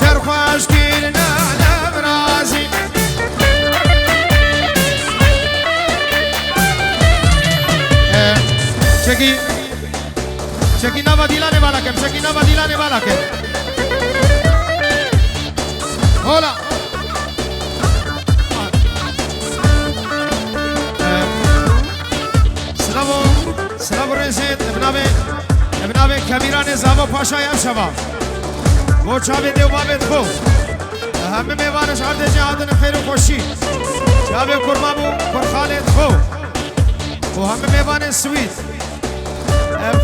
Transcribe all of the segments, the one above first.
سرخوش كيرنا لبرازي شكي نوا ديلاني بالاكم شكي نوا ديلاني بالاكم هولا سلام رزید ابنابه کمیران زاوا پاشای امشبا و چاوی دیو بابت خو همه میوانش عرض جهادن خیر و خوشی چاوی کرمابو کرخالت خو و همه میوان سوید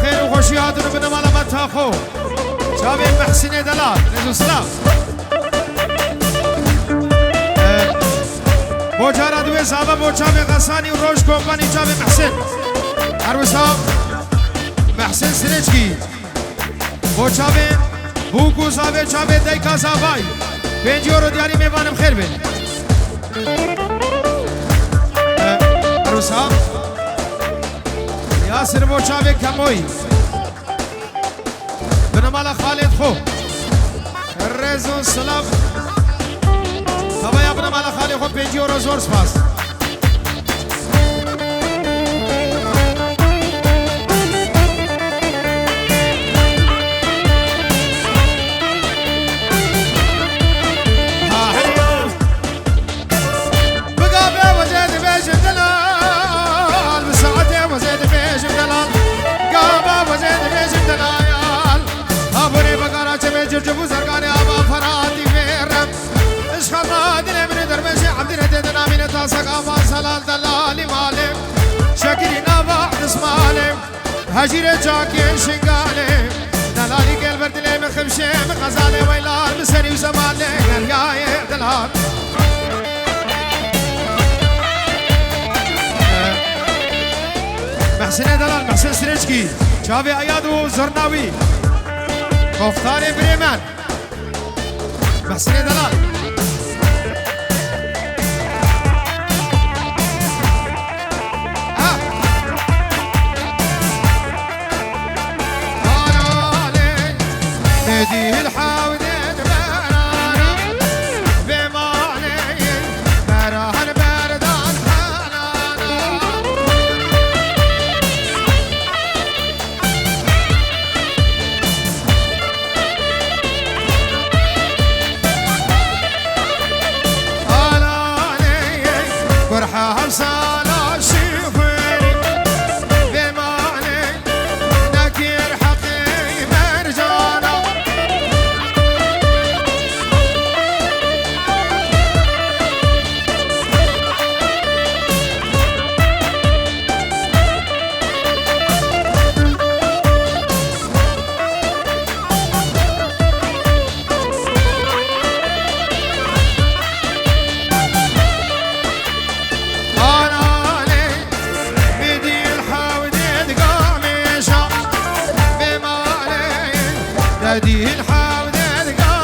خیر و خوشی هاتون بنام علامت ها خو چاوی محسن دلال نزو سلام و جارا دوی زاوا و چاوی غسانی و روش کمپانی چاوی محسن عروسا محسن سرچکی و چاوی بوکو زاوی چاوی دیکا زاوی 5 یورو دیاری میوانم خیر بین عروسا یاسر و چاوی کموی بنمالا خالد خو رزو سلام هوا بنمالا خالد خو 5 یورو زور سپاس جبو زرقاني آبا فراتي فيرم اشخا قادر ابن دربشي عبد ردد نامين تاسق آبا سلال دلالي مالم شكري نابا نسمالم هجير جاكي شنقالم دلالي قلب بردلي مخبشي مغزالي ويلال مسري وزمالي قرياي دلال محسن دلال محسن سرچكي شافي ايادو زرناوي مختار بريمان محسن دلال ناديه الحاوده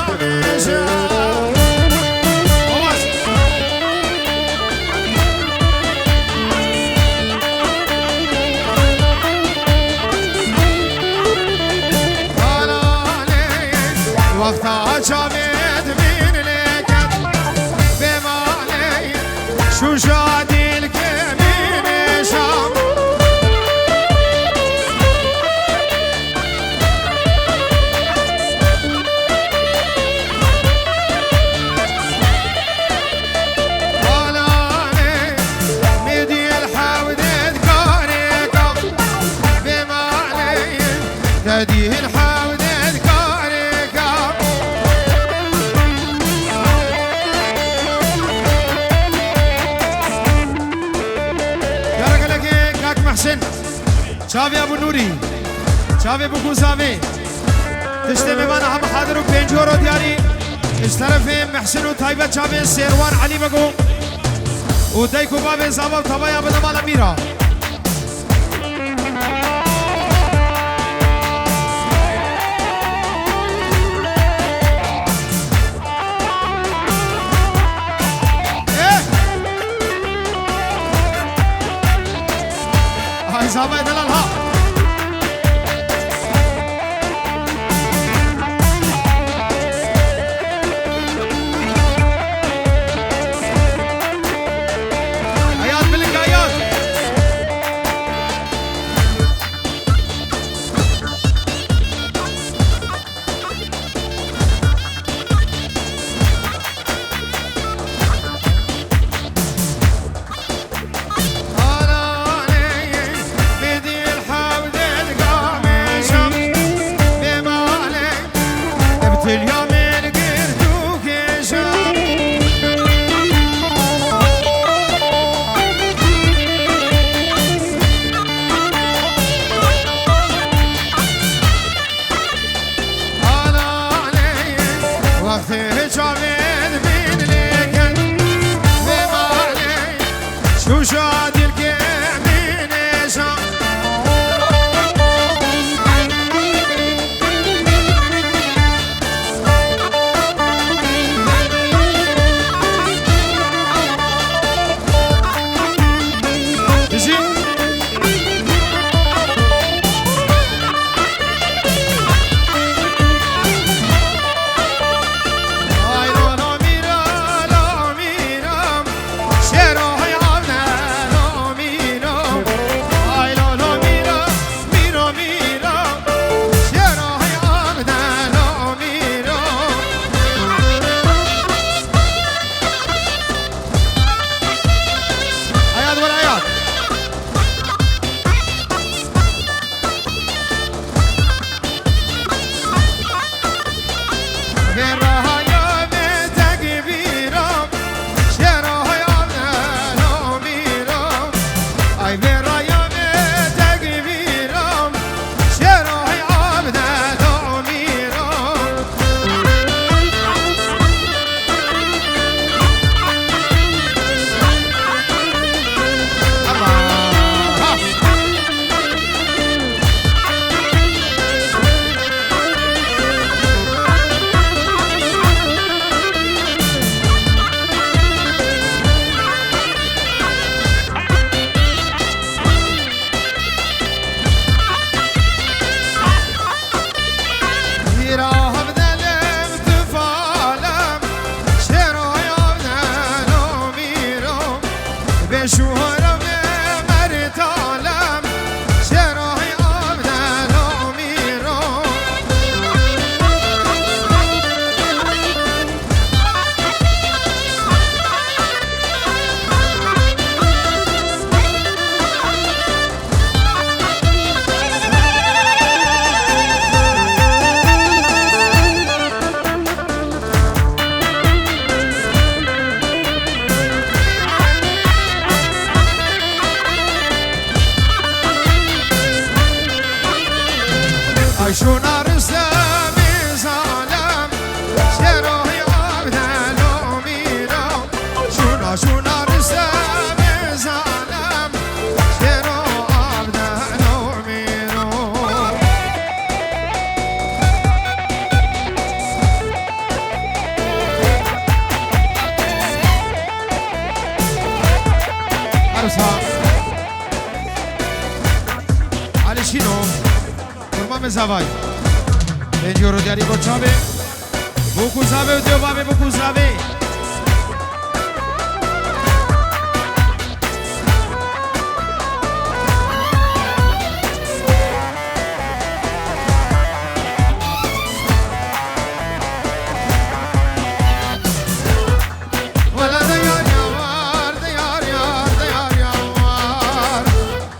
شافي ابو نوري شافي ابو كوزافي تشتمي معنا هم حاضر وبينجورو دياري اشترفي محسن وطيبة شافي سيروان علي بقو ودايكو بابي زابا وطبايا بدمال اميرا زابا دلال ها تلیامن گردو کشم وقت جاوید بین لیکن به معنی شوشا دل که بینشم شونا رستم ظالم شروی عبدال و میرم شونا رستم ظالم شرو عبدال و میرم عروسا علی شینو Mamy zawaj. Będzie rodziali Boczawy. Buku zawy, Diobawy, Buku zawy.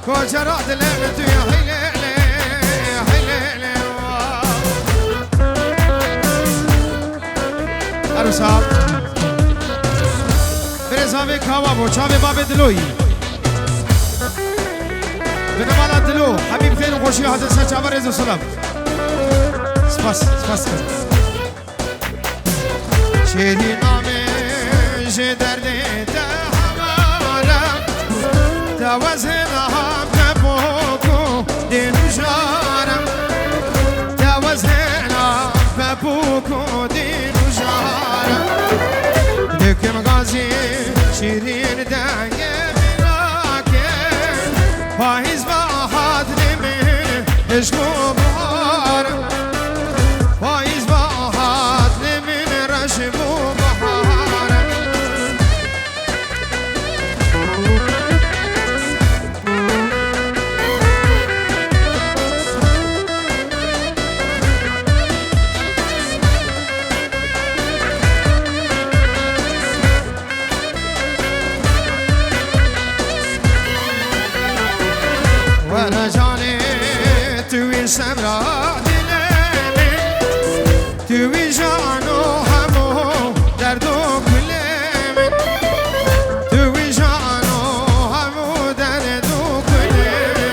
Kocarat levnet ya hilele عروسا برزاوی کاوا بوچاوی باب دلوی بنمالا دلو حبیب خیر و خوشی حضرت سچاور رضا سلام سپاس شیری نامه درده تهوارم دوازهنم بپوکو دینو جارم دوازهنم بپوکو دینو جارم دکم غازی شیرین دنگ مراکه پاییز با حد نمی عشق و بارم پاییز با حد نمی رشم و بهارم وانا جاني توي سمرا دلالي توي جانو همو درد و گل من توی جانو همو درد و گل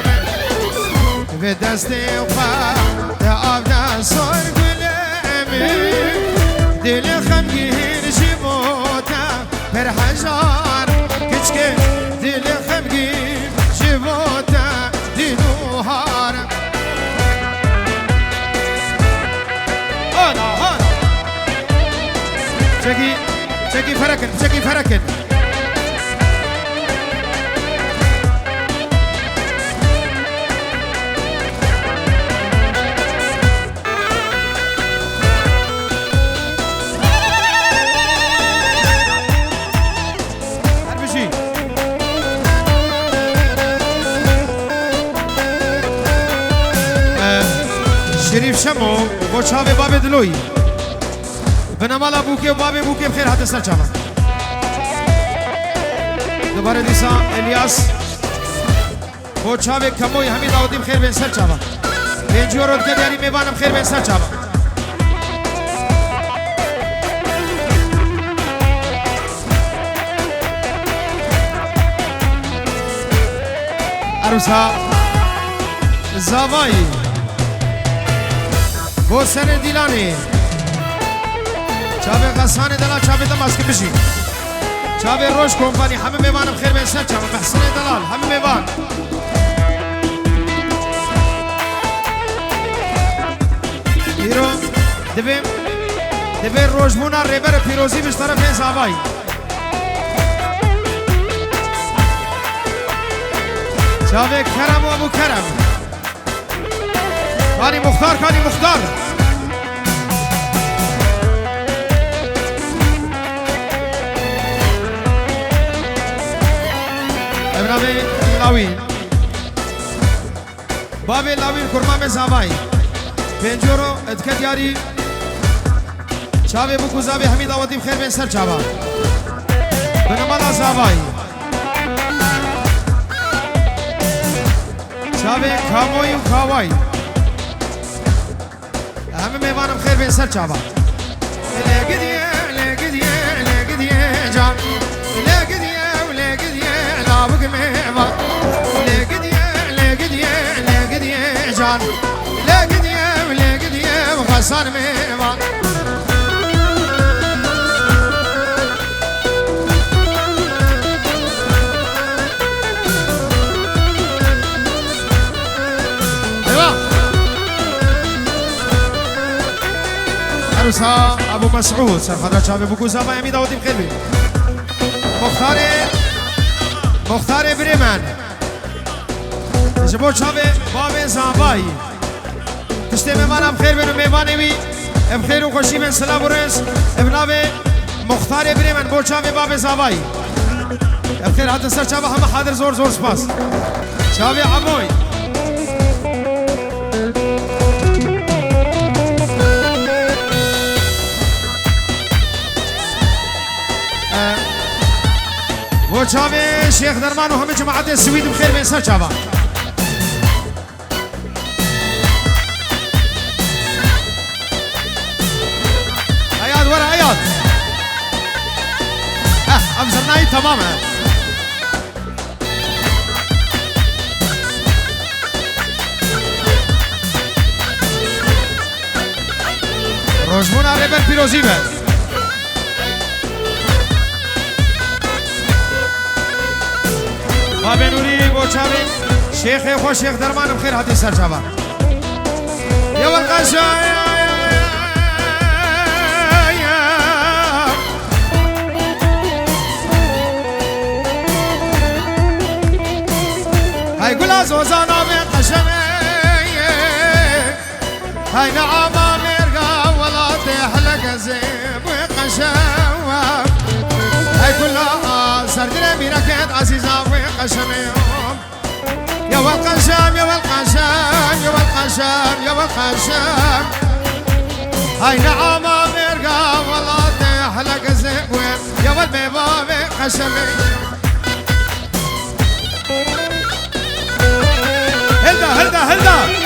من به دست خود آب دستار گل من دل خمگیر جیبوتا پر هزار کچکه دل خمگیر جیبوتا دینوهار چکی فرکن شریف شمو با چاوه باب دلوی بنامالا بوکه و باب بوکه بخیر حتی سر چاوه دوباره دیسا الیاس با چاوه کموی همین داودی بخیر بین سر چاوه پینجو رود که دیاری میبانم بخیر بین سر چاوه عروسا زاوایی با سر دیلانی چاوه غسان دلال چاوه دماز که بشی چاوه روش کمپانی همه میوانم خیر بین سر چاوه محسن دلال همه میوان ایرو دبیر روشمونا ریبر پیروزی بش طرف این زاوایی چاوه کرم و ابو کرم کانی مختار ابراهیم لاوین باب لاوین کرمام زاوای پنجورو ادکت یاری چاوه بکوزاوی همین داودیم خیر بین سر چاوه بنامالا زاوای چاوه کاموی و کاوای همه میوانم خیر بین سر چاوه لگدیه جان لگدیه لابق میوان لگدیه جان لگدیه غسان میوان عروسا ابو مسعود سرخدر چاوه بگو زبا یمی داودیم خیر بید مختار بریمن جبو چاوه باب زنبایی تشتی میوانم خیر بید و میوانی بی بخیر و خوشی من سلام و رس ابناوه مختار بریمن بو چاوه باب زنبایی بخیر حتی سر چاوه همه حاضر زور سپاس چاوه عموی و چاوه شیخ درمان و همه جماعت سوید بخیر بین سر چاوه عیاد ورا عیاد امزرنایی تمامه روشمون ریبر پیروزی بد باب نوری بوچاوی شیخ خوش شیخ درمان بخیر حتی سر چاوه یا والقشا های گلا زوزانا به قشمه های نعاما مرقا ولا تحلق زيب وقشاوة های كلها سردنا بركات عزيزة وقشميهم يا والقشام يا والقشام يا والقشام يا والقشام هاي نعاما مرقا ولا تحلق زيب يا والبيبا وقشميهم هلدا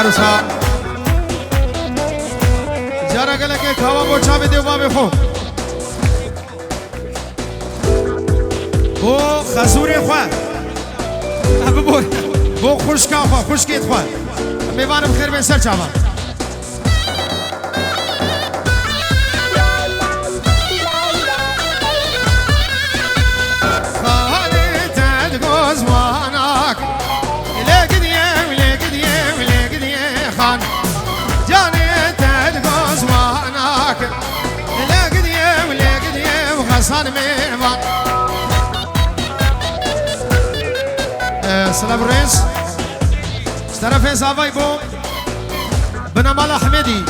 عروسا جارا گله که کھاوا بو چاوی دیو بابی خو بو خزوری خواه بو خوشکا خواه خوشکیت خواه میوانم خیر بین سر چاوا سلام رئيس طرفين زافاي بو بنا مالا حميدي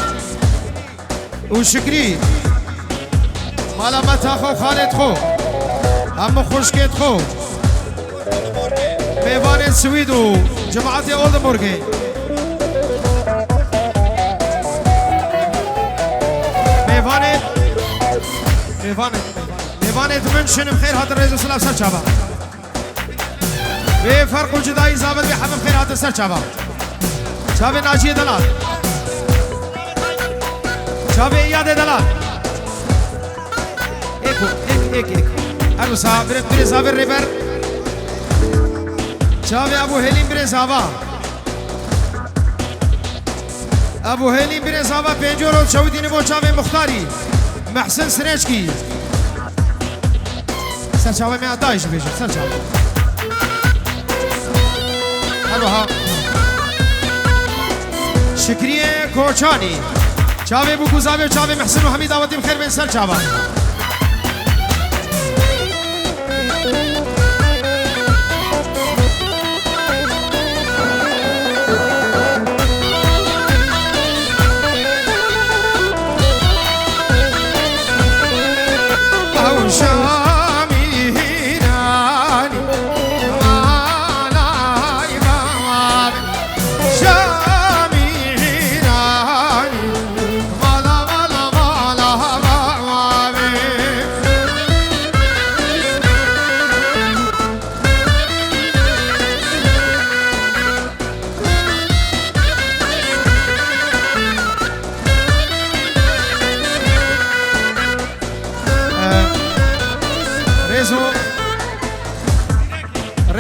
وشكري مالا متا خو خالد خو هم خوشكيت خو ميوان السويد وجماعة اولدبورغ ميوان منشن بخير هذا الرئيس وسلام سر شابا بفرق الجدائي زابد بحبب خير هذا السر شابا شابي ناجي دلال شابي اياد دلال ايكو ارو صابر بري صابر ريبر شابي ابو هليم بري صابا ابو هليم بري صابا بينجورو شودين بو شابي مختاري محسن سريشكي سر شابي ما دايش بيجي سر شابي ها شکریه کوچانی چاوی بو گزاوی چاوی محسن و حمید آوادی بخیر بین سر چاوا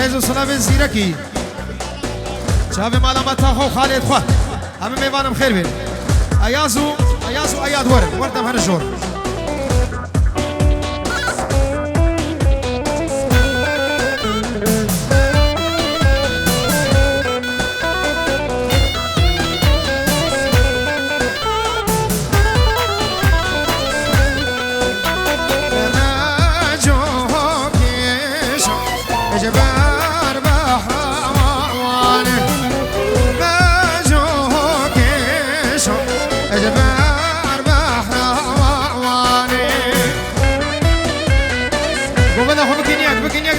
ريزو سلام زيركي شابي مالا متاخو خالد خواه همه میوانم خیر بین ايازو اياد وردم هر جور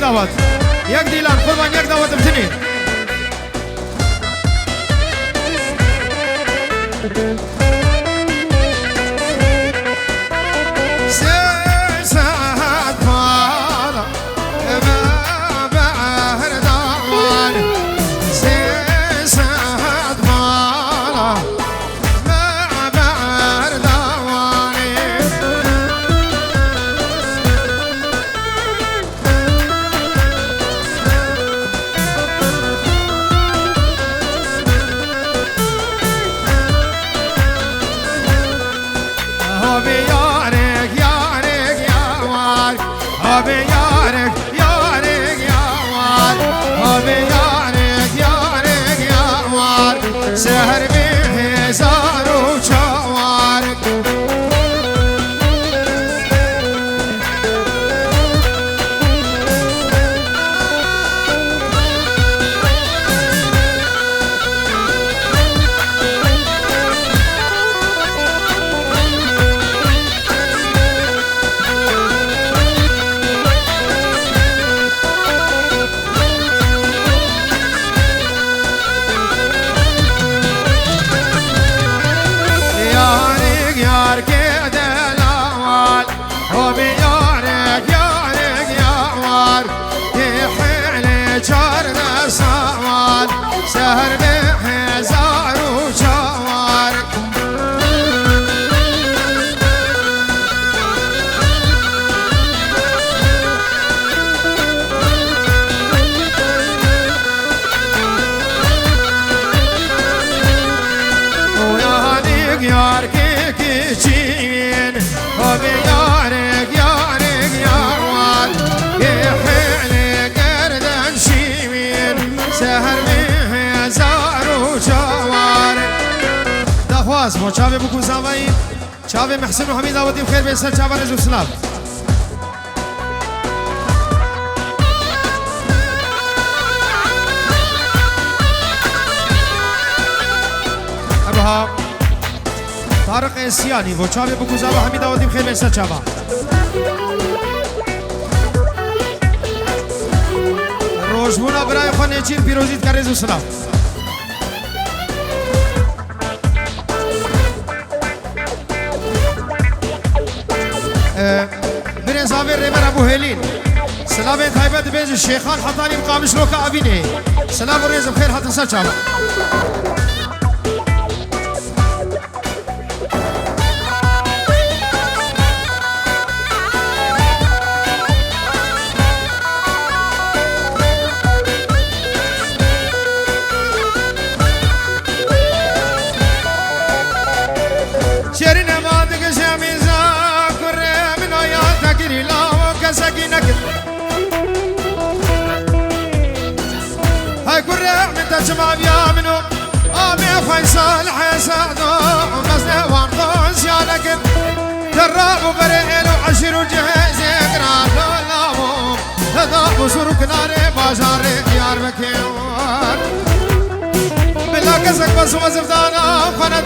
دعوت یک دیلان قربان یک دعوت بتنی سهر بهزار وشوارك عباس بو چاوه بکو زاوایی چاوه محسن و حمید آودیم خیر به سر چاوه رزو سلام ابها طارق اسیانی بو چاوه بکو زاوه حمید آودیم خیر به سر چاوه روشبونا برای خانه چین پیروزید که رزو سلام برنزاوی ریمر ابو هلین سلام تایبت بیج شیخان حطانی مقامش لوکا ابینه سلام و ریز بخیر حتی سر چاوا شیرین ما دیگه شمیزا سكينك هاي كرة من تجمع بيا منو أبي فيصل حسادو مزني وانقوس يا لكن جرب وبرئل وعشر وجهز يقرأ لولامو هذا بسرق ناري بازار ديار بكيوار بلا كسك بس وزفدانا وخند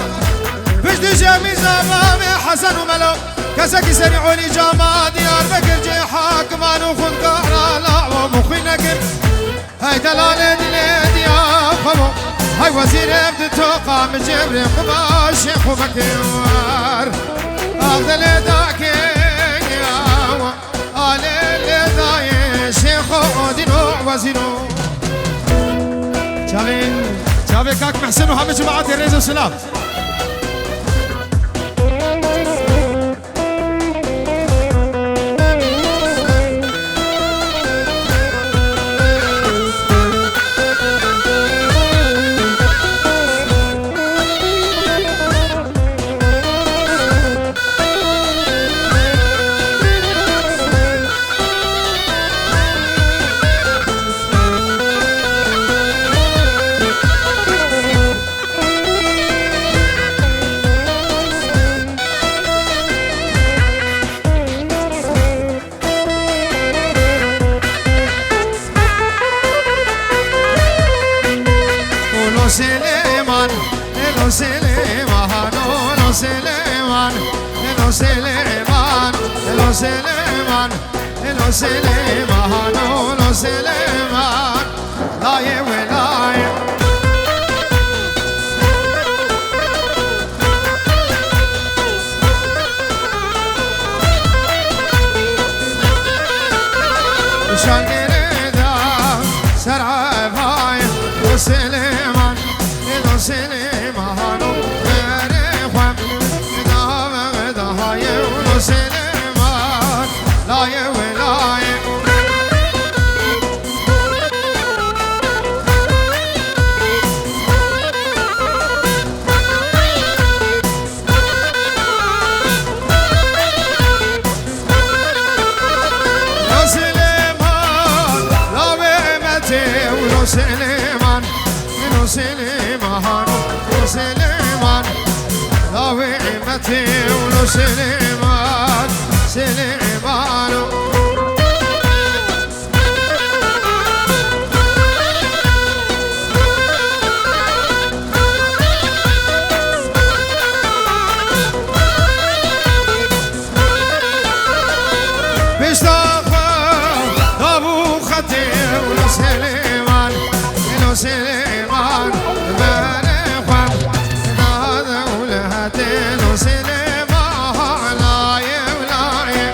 بجدي جميزة بامي حسن وملو كسك سريعوني جاما ديار بكر جي حاكمان وخن كهرا لا ومخي نقر هاي دلالة دليد يا خمو هاي وزير ابد توقع من جبري قبا شيخ ومكيوار اغدل داكي يا آلي لداي شيخ ودينو وزينو شابي كاك محسن وهم جماعات الرئيس والسلام سليمان لاي ولاي شنقر دا سرعب هاي وسليمان سليمان وريخوام دا هاي وسليمان لاي ولاي سليمان سليمان ضاوي عمتي ولو سليمان سليمان بيشتاقه ضابو خدي ولو سليمان سليمان بارقم هذا ولهتين سليمان لاي ولاي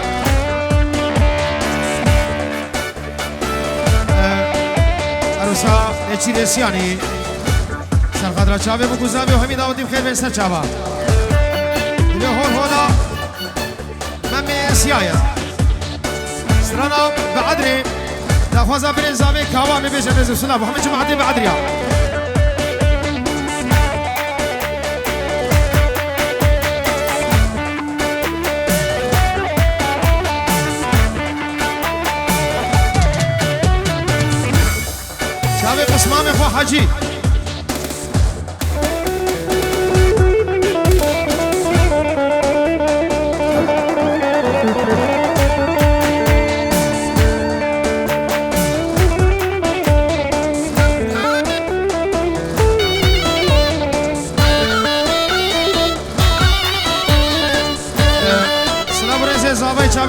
عروسا نچیرسیانی سرخدرا چاوه بگوزاوه و همین داودیم خیر بین سر چاوه دیگه هول هولا ممی سیایه سرانا بعدری دخوازا برين زامي كوامي بيش نزل سلام محمد جمعتي بعدريا شابي قسمامي خو حاجي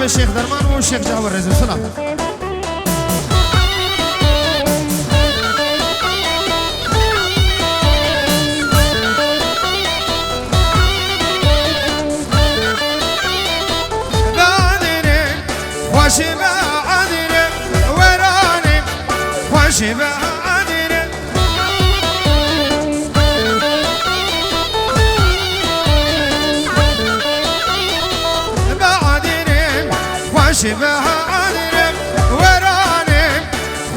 الشيخ درمان والشيخ جابر رزق سلام وشبه عدني وراني وشبه عدني بعدني وشبه عدني وراني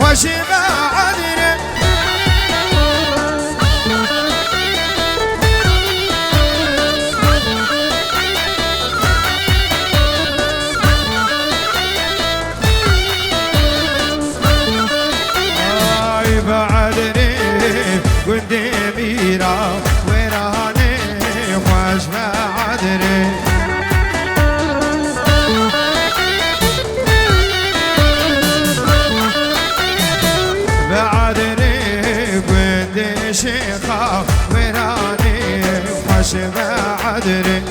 وشبه عدني بعدني قداميرا وراني خوش بعدني بعدني قد شيخا وراني خوش بعدني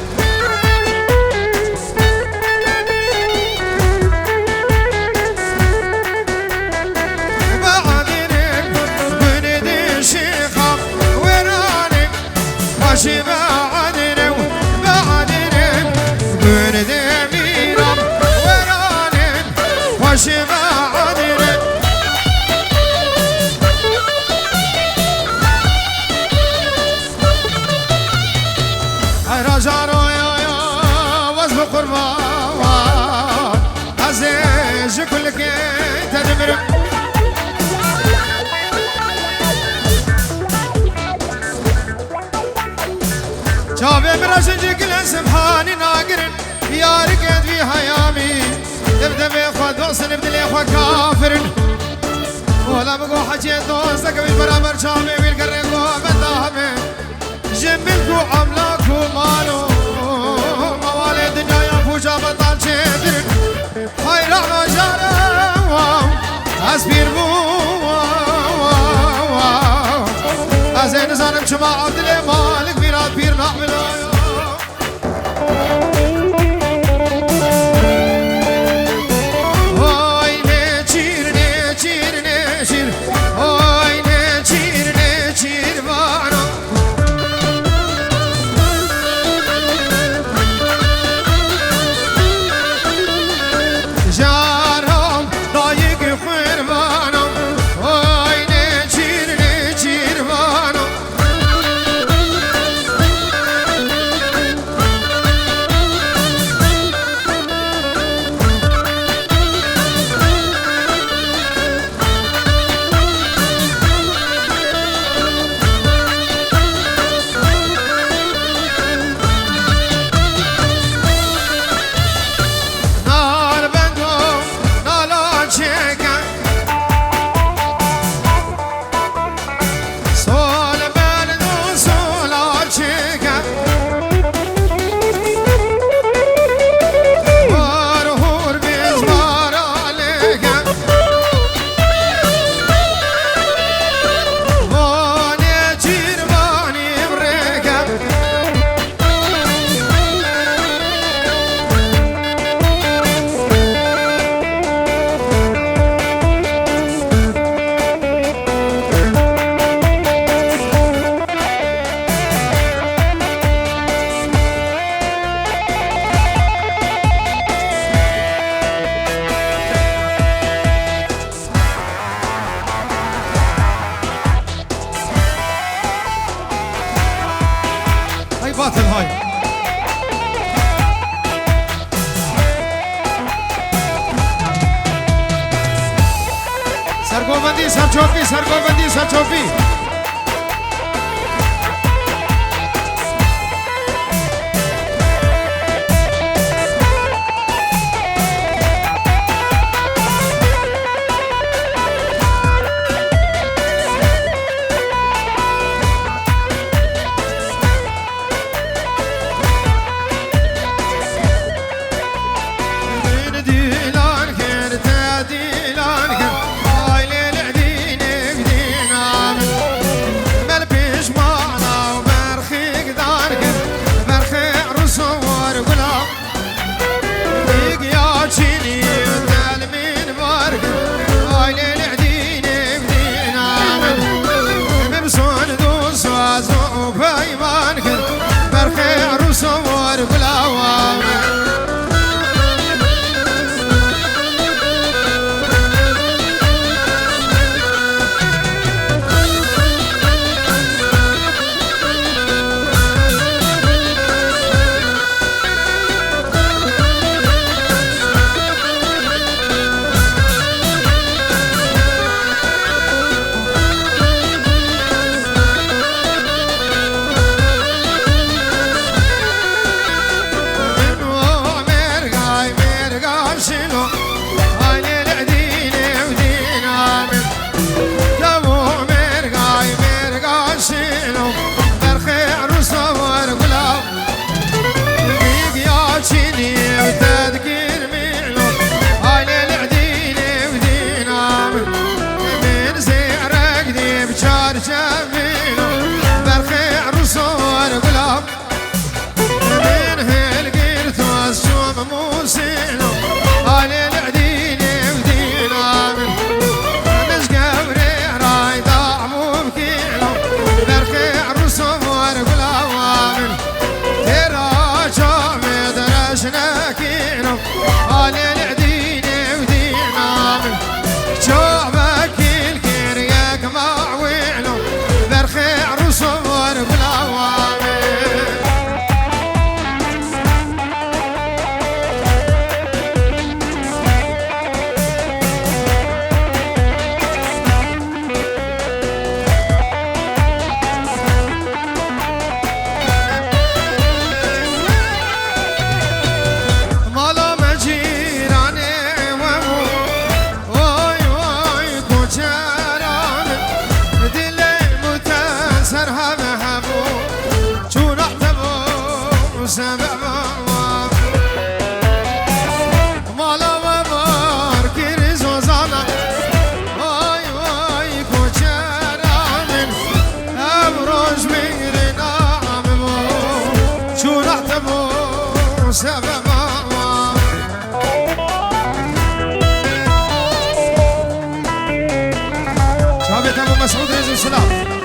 وشبه عدني بعدني برد ميرام وراني وشبه عدني رجعوا يا وزب قربان عزيز كلك تدمر شافي براشنجي كل سبحاني ناقرن يا ركض في حيامي تبدا بيخوة دوسن بدلي اخوة كافرن ولا بقو حجي دوسك بالبرابر شافي بالقرقو بدامي جنبلكو املاكو مالو موالي الدنيا يا فوجا بطال شدرن هاي رعنا جارة اسبير بو ازين زانم شما عبدالي مالك بيرات بير نعمل هاي نيشير نيشير نيشير هاي نيشير نيشير بانا جارهم ضايق خربانهم هاي نيشير نيشير بانا باطل هاي सरगोबंदी सर चौपी सरगोबंदी सर चौपी ديار جميل برخي عروس ورقلاب من هالقيرت والسوم موسين علي العدين ودينا من نسقبري راي ضعمو بكيلو برخي عروس ورقلاب من تراجع مدرسنا كيلو علي العدين ودينا من شعبك الكرياك معويلو برخي عروس ورقلاب شابت ابو مسعود رزق السلام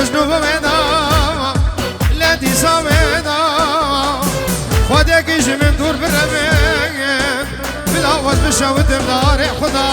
اجنوب ودا لا تيسا ودا خودك يجي من دور بالربيع بلا ود بشاود بدار خدا